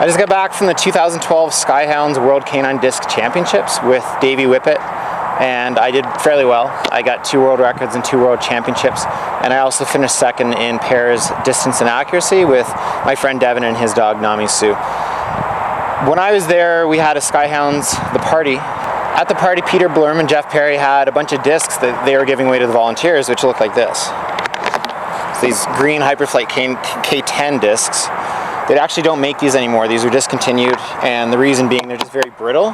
I just got back from the 2012 Skyhoundz World K10 Disc Championships with Davey Whippet, and I did fairly well. I got 2 world records and 2 world championships, and I also finished second in pairs distance and accuracy with my friend Devin and his dog Nami Sue. When I was there, we had a Skyhoundz, the party. At the party, Peter Blurm and Jeff Perry had a bunch of discs that they were giving away to the volunteers, which look like this. So these green Hyperflite K10 discs. They actually don't make these anymore. These are discontinued, and the reason being they're just very brittle.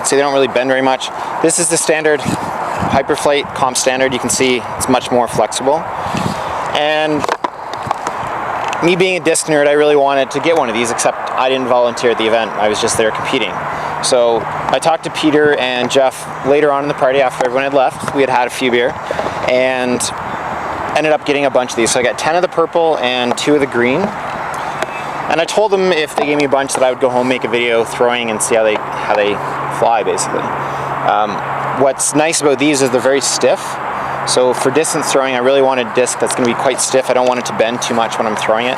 So they don't really bend very much. This is the standard Hyperflite comp standard. You can see it's much more flexible. And me being a disc nerd, I really wanted to get one of these, except I didn't volunteer at the event. I was just there competing. So I talked to Peter and Jeff later on in the party after everyone had left. We had had a few beer and ended up getting a bunch of these. So I got 10 of the purple and 2 of the green. And I told them if they gave me a bunch that I would go home, make a video throwing and see how they fly, basically. What's nice about these is they're very stiff. So for distance throwing, I really want a disc that's going to be quite stiff. I don't want it to bend too much when I'm throwing it.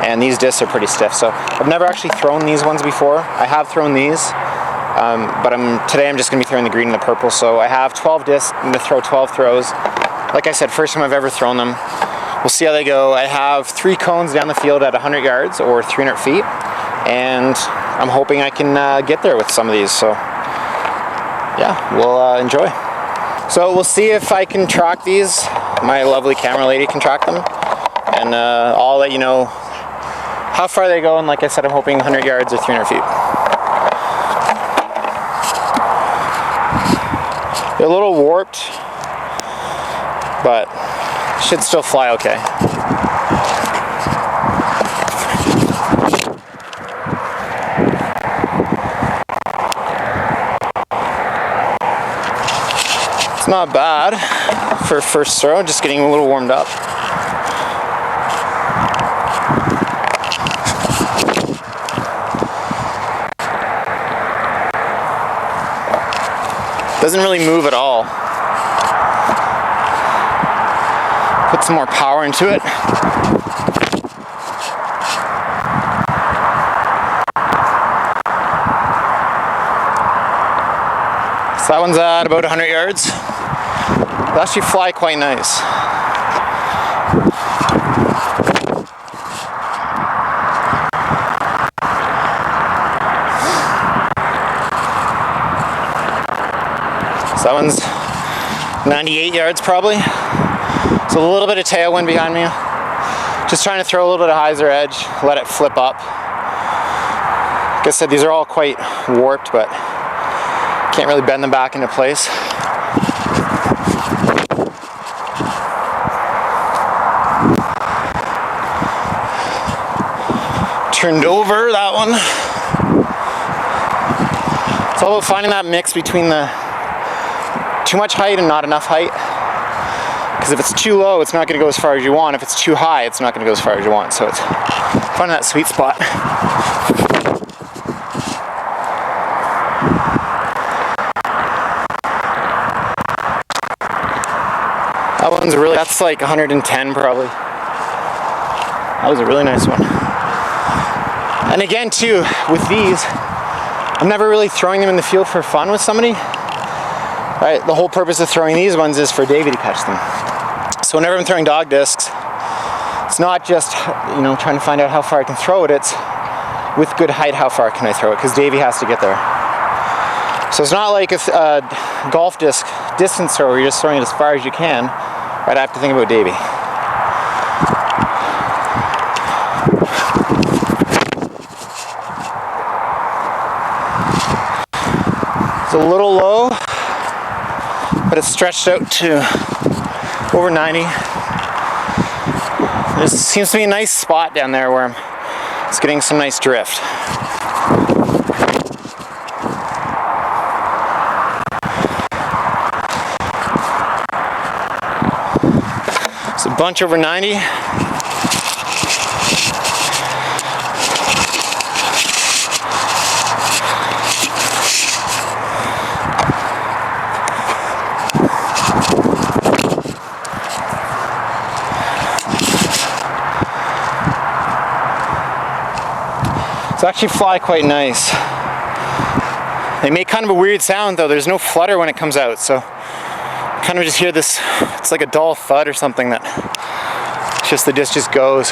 And these discs are pretty stiff. So I've never actually thrown these ones before. I have thrown these, but today I'm just going to be throwing the green and the purple. So I have 12 discs. I'm going to throw 12 throws. Like I said, first time I've ever thrown them. We'll see how they go. I have 3 cones down the field at 100 yards or 300 feet, and I'm hoping I can get there with some of these. So yeah, we'll enjoy. So we'll see if I can track these. My lovely camera lady can track them, and I'll let you know how far they go. And like I said, I'm hoping 100 yards or 300 feet. They're a little warped, but should still fly okay. It's not bad for first throw, just getting a little warmed up. Doesn't really move at all. Put some more power into it. So that one's at about 100 yards. It'll actually fly quite nice. So that one's 98 yards probably. So a little bit of tailwind behind me. Just trying to throw a little bit of hyzer edge, let it flip up. Like I said, these are all quite warped, but can't really bend them back into place. Turned over that one. It's all about finding that mix between the too much height and not enough height. Because if it's too low, it's not going to go as far as you want. If it's too high, it's not going to go as far as you want. So it's finding that sweet spot. That one's really, that's like 110 probably. That was a really nice one. And again too, with these, I'm never really throwing them in the field for fun with somebody. Right, the whole purpose of throwing these ones is for Davey to catch them. So whenever I'm throwing dog discs, it's not just, trying to find out how far I can throw it, it's with good height, how far can I throw it, because Davey has to get there. So it's not like a golf disc distance throw where you're just throwing it as far as you can. Right, I have to think about Davey. It's a little low, but it's stretched out to over 90. There seems to be a nice spot down there where it's getting some nice drift. It's a bunch over 90. It's actually fly quite nice. They make kind of a weird sound though. There's no flutter when it comes out, so kind of just hear this, it's like a dull thud or something that just the disc just goes.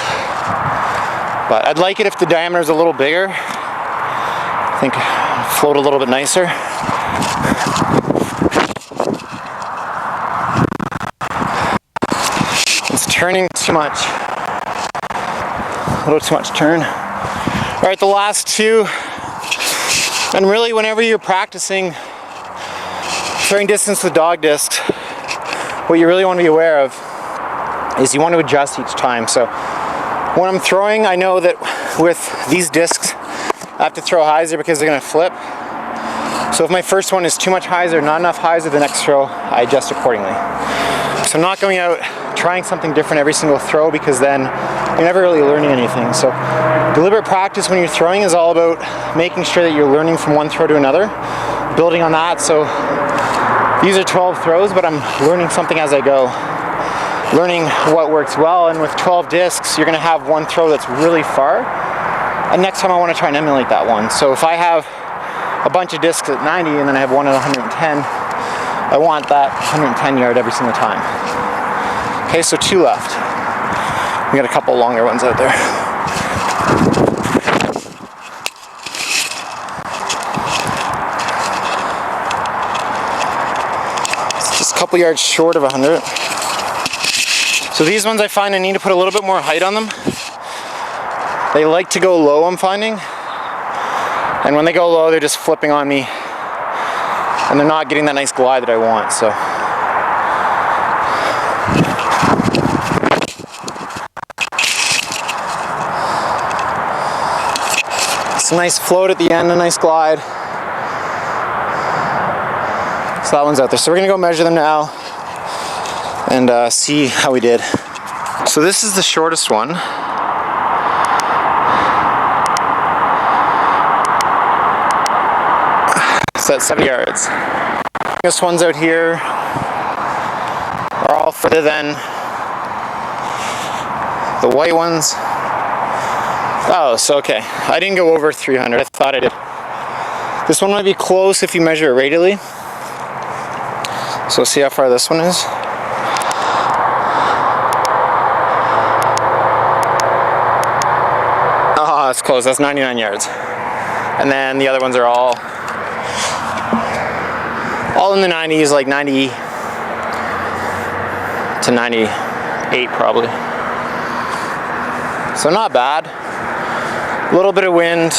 But I'd like it if the diameter is a little bigger. I think it'd float a little bit nicer. It's turning too much. A little too much turn. All right, the last two. And really, whenever you're practicing throwing distance with dog discs, what you really want to be aware of is you want to adjust each time. So when I'm throwing, I know that with these discs, I have to throw hyzer because they're going to flip. So if my first one is too much hyzer, not enough hyzer, the next throw, I adjust accordingly. So I'm not going out trying something different every single throw, because then you're never really learning anything. So deliberate practice when you're throwing is all about making sure that you're learning from one throw to another, building on that. So these are 12 throws, but I'm learning something as I go, learning what works well. And with 12 discs, you're going to have one throw that's really far, and next time I want to try and emulate that one. So if I have a bunch of discs at 90 and then I have one at 110, I want that 110 yard every single time. Okay, so 2 left. We got a couple longer ones out there. It's just a couple yards short of 100. So these ones I find I need to put a little bit more height on them. They like to go low, I'm finding. And when they go low, they're just flipping on me. And they're not getting that nice glide that I want, so. It's a nice float at the end, a nice glide. So that one's out there. So we're gonna go measure them now and see how we did. So this is the shortest one. So that's 7 yards. This one's out here are all further than the white ones. Oh, so okay. I didn't go over 300. I thought I did. This one might be close if you measure it radially. So let's see how far this one is. Oh, that's close. That's 99 yards. And then the other ones are all in the 90s, like 90 to 98 probably. So not bad. A little bit of wind.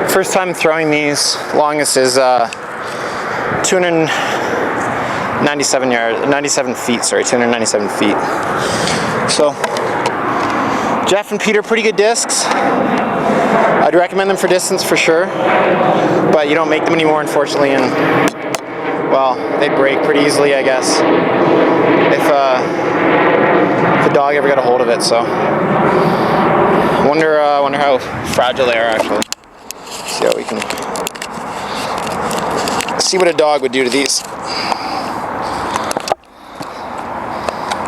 First time throwing these. Longest is 297 yards, 97 feet, sorry, 297 feet. So Jeff and Peter, pretty good discs. I'd recommend them for distance for sure, but you don't make them anymore, unfortunately, and well, they break pretty easily, I guess, if a dog ever got a hold of it. So wonder how fragile they are actually. See how we can see what a dog would do to these.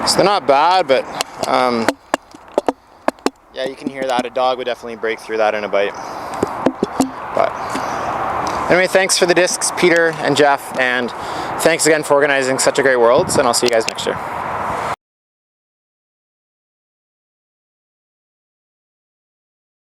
So they're not bad, but yeah, you can hear that. A dog would definitely break through that in a bite. But anyway, thanks for the discs, Peter and Jeff, and thanks again for organizing such a great Worlds, and I'll see you guys next year.